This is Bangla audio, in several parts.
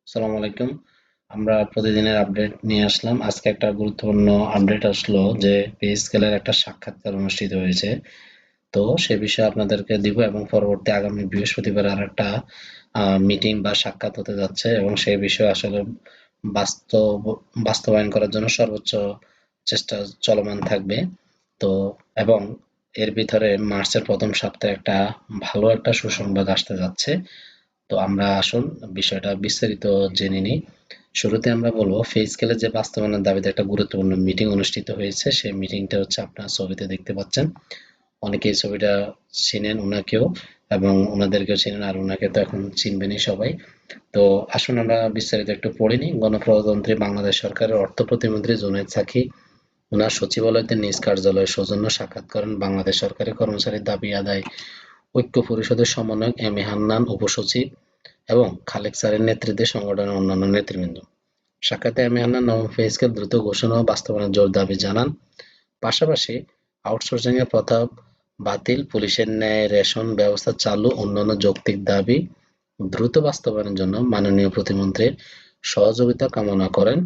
আসসালামু আলাইকুম। আমরা প্রতিদিনের আপডেট নিয়ে আসলাম। আজকে একটা গুরুত্বপূর্ণ আপডেট আসলো যে পে স্কেলের একটা সাক্ষাৎকার অনুষ্ঠিত হয়েছে। তো সে বিষয়ে আপনাদেরকে দিব এবং পরবর্তী আগামী বৃহস্পতিবার আরেকটা মিটিং বা সাক্ষাৎ হতে যাচ্ছে এবং সেই বিষয়ে আসলে বাস্তব বাস্তবায়ন করার জন্য সর্বোচ্চ চেষ্টা চলমান থাকবে। তো এবং এর ভিতরে মার্চের প্রথম সপ্তাহে একটা ভালো একটা সুসংবাদ আসতে যাচ্ছে। তো আমরা আসুন বিষয়টা বিস্তারিত জেনে নিই। শুরুতে আমরা বলবো পে স্কেলের যে বাস্তবায়নের দাবিতে একটা গুরুত্বপূর্ণ মিটিং অনুষ্ঠিত হয়েছে। সেই মিটিংটা হচ্ছে আপনারা ছবিতে দেখতে পাচ্ছেন। অনেকে এই ছবিটা চিনেন উনাকেও এবং উনাদেরকেও চিনেন আর উনাকে তো এখন চিনবেনই সবাই। তো আসুন আমরা বিস্তারিত একটু পড়ে নিই। গণপ্রজাতন্ত্রী বাংলাদেশ সরকারের অর্থ প্রতিমন্ত্রী জুনায়েদ সাকি উনার সচিবালয়তে নিজ কার্যালয়ে সৌজন্য সাক্ষাৎ করেন বাংলাদেশ সরকারি কর্মচারীর দাবি আদায় ঐক্য পরিষদের সমন্বয়ক এম এ হান্নান উপসচিব এবং খালেক স্যারের নেতৃত্বে সংগঠনের অন্যান্য নেতৃবৃন্দ। সাক্ষাতে এম এ হান্নান নবম পে স্কেল দ্রুত ঘোষণা ও বাস্তবায়নের জোর দাবি জানান। পাশাপাশি আউটসোর্সিংয়ের প্রথা বাতিল, পুলিশের ন্যায় রেশন ব্যবস্থা চালু, অন্যান্য যৌক্তিক দাবি দ্রুত বাস্তবায়নের জন্য মাননীয় প্রতিমন্ত্রীর সহযোগিতা কামনা করেন।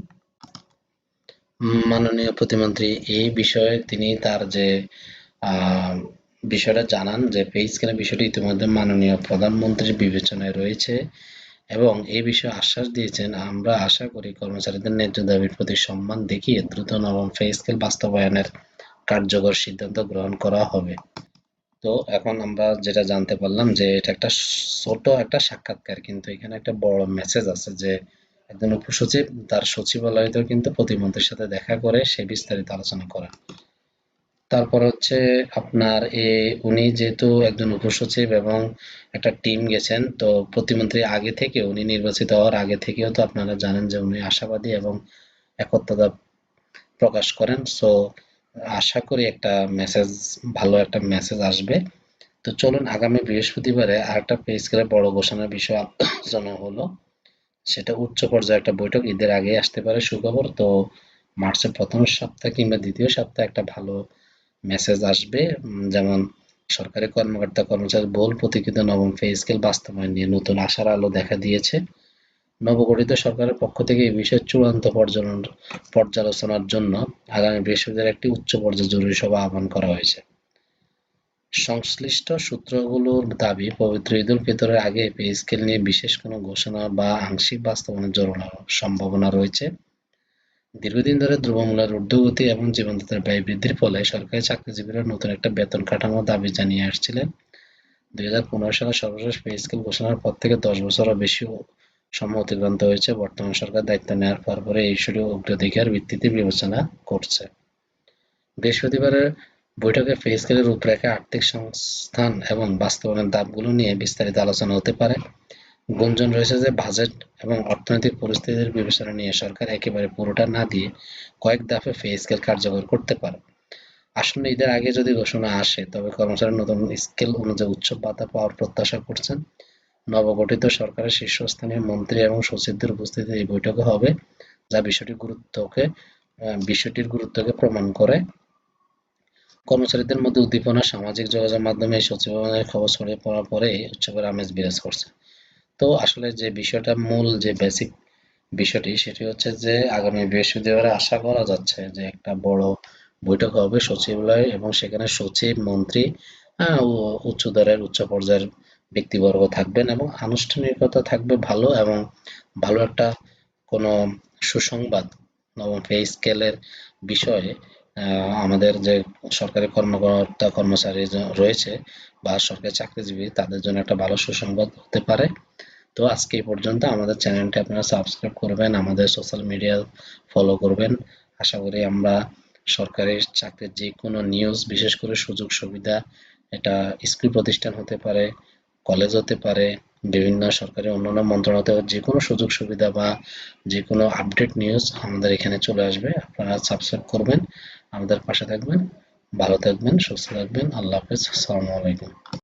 মাননীয় প্রতিমন্ত্রী এই বিষয়ে তিনি তার যে আহ, বিষয়টা জানান যে পে স্কেলের বিষয়টি ইতিমধ্যে মাননীয় প্রধানমন্ত্রীর বিবেচনায় রয়েছে এবং এই বিষয়ে আশ্বাস দিয়েছেন, আমরা আশা করি কর্মচারীদের ন্যায্য দাবির প্রতি সম্মান দেখিয়ে দ্রুত নবম পে স্কেল বাস্তবায়নের কার্যকর সিদ্ধান্ত গ্রহণ করা হবে। তো এখন আমরা যেটা জানতে পারলাম যে এটা একটা ছোট একটা সাক্ষাৎকার, কিন্তু এখানে একটা বড় মেসেজ আছে যে একজন উপসচিব তার সচিবালয়তেও কিন্তু প্রতিমন্ত্রীর সাথে দেখা করে সে বিস্তারিত আলোচনা করেন। তারপর হচ্ছে আপনার উনি যেহেতু একজন উপসচিব এবং একটা টিম গেছেন, তো প্রতিমন্ত্রী আগে থেকে উনি নির্বাচিত হওয়ার আগে থেকেও তো আপনারা জানেন যে উনি আশাবাদী এবং একত্রতা প্রকাশ করেন। সো আশা করি একটা মেসেজ, ভালো একটা মেসেজ আসবে। তো চলুন আগামী বৃহস্পতিবারে আরেকটা পে স্কেলের বড় ঘোষণার বিষয়ে আলোচনা হলো। সেটা উচ্চ পর্যায়ে একটা বৈঠক ঈদের আগে আসতে পারে সুখবর। তো মার্চের প্রথম সপ্তাহ কিংবা দ্বিতীয় সপ্তাহে একটা ভালো মেসেজ আসবে। যেমন সরকারি কর্মকর্তা কর্মচারীর বহুল প্রতীক্ষিত নবম পে স্কেল বাস্তবায়ন নিয়ে নতুন আশার আলো দেখা দিয়েছে। নবগঠিত সরকারের পক্ষ থেকে এই বিষয়ে চূড়ান্ত পর্যালোচনার জন্য আগামী বৃহস্পতিবার একটি উচ্চ পর্যায়ের জরুরি সভা আহ্বান করা হয়েছে। সংশ্লিষ্ট সূত্রগুলোর দাবি, পবিত্র ঈদুল ফিতরের আগে পে স্কেল নিয়ে বিশেষ কোনো ঘোষণা বা আংশিক বাস্তবায়নের জোরালো সম্ভাবনা রয়েছে। দীর্ঘদিন ধরে দ্রব্যমূল্যের ঊর্ধ্বগতি এবং জীবনযাত্রার ব্যয় বৃদ্ধির ফলে সরকারি চাকরিজীবীরা নতুন একটা বেতন কাঠামোর দাবি জানিয়ে আসছিলেন। ২০১৫ সালে সর্বশেষ পে স্কেল ঘোষণার পর থেকে ১০ বছরেরও বেশি সময় অতিক্রান্ত হয়েছে। বর্তমান সরকার দায়িত্ব নেওয়ার পরে এই ইস্যুটি অগ্রাধিকার ভিত্তিতে বিবেচনা করছে। বৃহস্পতিবারের বৈঠকে পে স্কেলের রূপরেখা, আর্থিক সংস্থান এবং বাস্তবায়নের ধাপগুলো নিয়ে বিস্তারিত আলোচনা হতে পারে। গুঞ্জন রয়েছে যে বাজেট এবং অর্থনৈতিক পরিস্থিতির বিবেচনা নিয়ে সরকার একেবারে পুরোটা না দিয়ে কয়েক ধাপে পে স্কেল কার্যকর করতে পারে। আসন্ন ঈদের আগে যদি ঘোষণা আসে তবে কর্মচারীরা নতুন স্কেল অনুযায়ী উচ্চ ভাতা পাওয়ার প্রত্যাশা করছেন। নবগঠিত সরকারের শীর্ষস্থানীয় মন্ত্রী এবং সচিবদের উপস্থিতিতে এই বৈঠকে হবে, যা বিষয়টির গুরুত্বকে প্রমাণ করে। কর্মচারীদের মধ্যে উদ্দীপনা, সামাজিক যোগাযোগ মাধ্যমে এই সচিবালয়ের খবর ছড়িয়ে পড়ার পরে উৎসবের আমেজ বিরাজ করছে। তো আসলে যে বিষয়টা, মূল যে বেসিক বিষয়টি সেটি হচ্ছে যে আগামী বৃহস্পতিবারে আশা করা যাচ্ছে যে একটা বড় বৈঠক হবে সচিবালয়ে এবং সেখানে সচিব, মন্ত্রী ও উচ্চ পর্যায়ের ব্যক্তিবর্গ থাকবেন এবং আনুষ্ঠানিকতা থাকবে ভালো এবং ভালো একটা কোনো সুসংবাদ নবম পে স্কেলের বিষয়ে আমাদের যে সরকারি কর্মকর্তা কর্মচারী রয়েছে বা সরকারি চাকরিজীবী তাদের জন্য একটা ভালো সুসংবাদ হতে পারে। তো আজকে এই পর্যন্ত। আমাদের চ্যানেলটি আপনারা সাবস্ক্রাইব করবেন, আমাদের সোশ্যাল মিডিয়া ফলো করবেন। আশা করি আমরা সরকারি চাকরির যে কোনো নিউজ, বিশেষ করে সুযোগ সুবিধা, এটা স্কুল প্রতিষ্ঠান হতে পারে, কলেজ হতে পারে, বিভিন্ন সরকারি অন্যান্য মন্ত্রণালয় হতে পারে, যে কোনো সুযোগ সুবিধা বা যে কোনো আপডেট নিউজ আমাদের এখানে চলে আসবে। আপনারা সাবস্ক্রাইব করবেন, আমাদের পাশে থাকবেন। ভালো থাকবেন, সুস্থ থাকবেন। আল্লাহ হাফেজ। আসসালামু আলাইকুম।